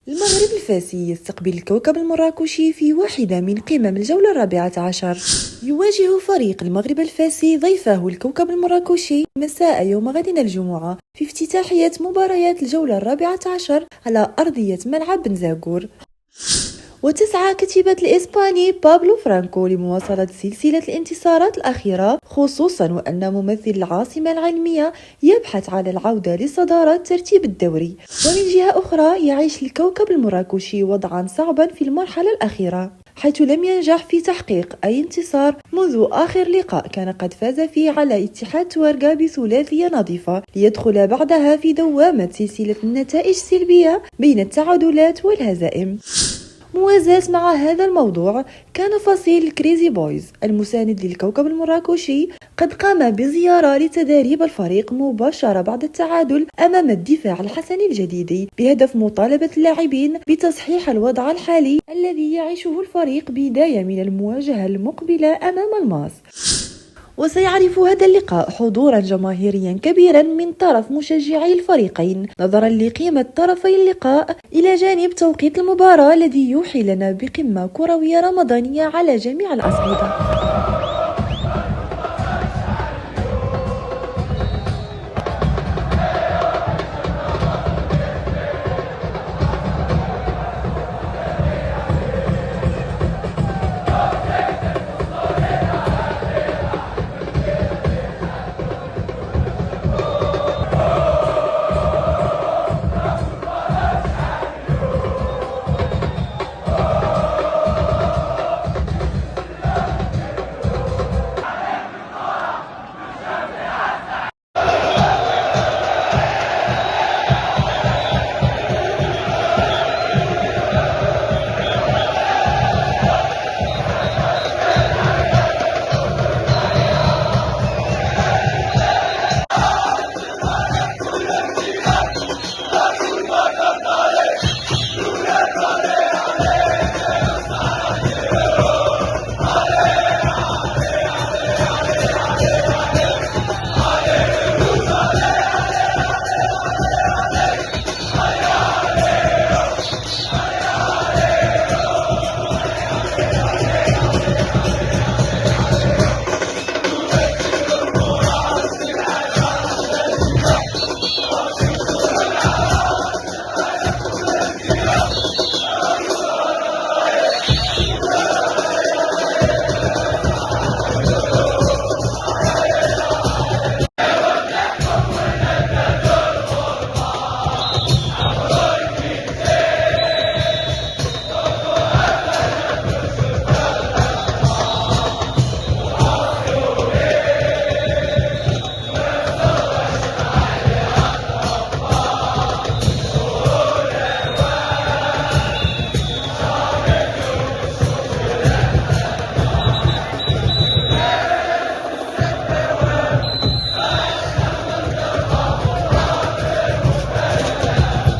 المغرب الفاسي يستقبل الكوكب المراكشي في واحدة من قمم الجولة الرابعة عشر. يواجه فريق المغرب الفاسي ضيفه الكوكب المراكشي مساء يوم غد الجمعة في افتتاحية مباريات الجولة الرابعة عشر على أرضية ملعب بنزاغور. وتسعى كتيبة الإسباني بابلو فرانكو لمواصلة سلسلة الانتصارات الأخيرة، خصوصا وأن ممثل العاصمة العلمية يبحث على العودة لصدارة ترتيب الدوري. ومن جهة أخرى يعيش الكوكب المراكشي وضعا صعبا في المرحلة الأخيرة، حيث لم ينجح في تحقيق أي انتصار منذ آخر لقاء كان قد فاز فيه على اتحاد توارغا بثلاثية نظيفة، ليدخل بعدها في دوامة سلسلة النتائج السلبية بين التعادلات والهزائم. موازاة مع هذا الموضوع، كان فصيل كريزي بويز المساند للكوكب المراكشي قد قام بزيارة لتدريب الفريق مباشرة بعد التعادل أمام الدفاع الحسني الجديدي، بهدف مطالبة اللاعبين بتصحيح الوضع الحالي الذي يعيشه الفريق بداية من المواجهة المقبلة أمام الماس. وسيعرف هذا اللقاء حضورا جماهيريا كبيرا من طرف مشجعي الفريقين نظرا لقيمة طرفي اللقاء، إلى جانب توقيت المباراة الذي يوحي لنا بقمة كروية رمضانية على جميع الأصعدة.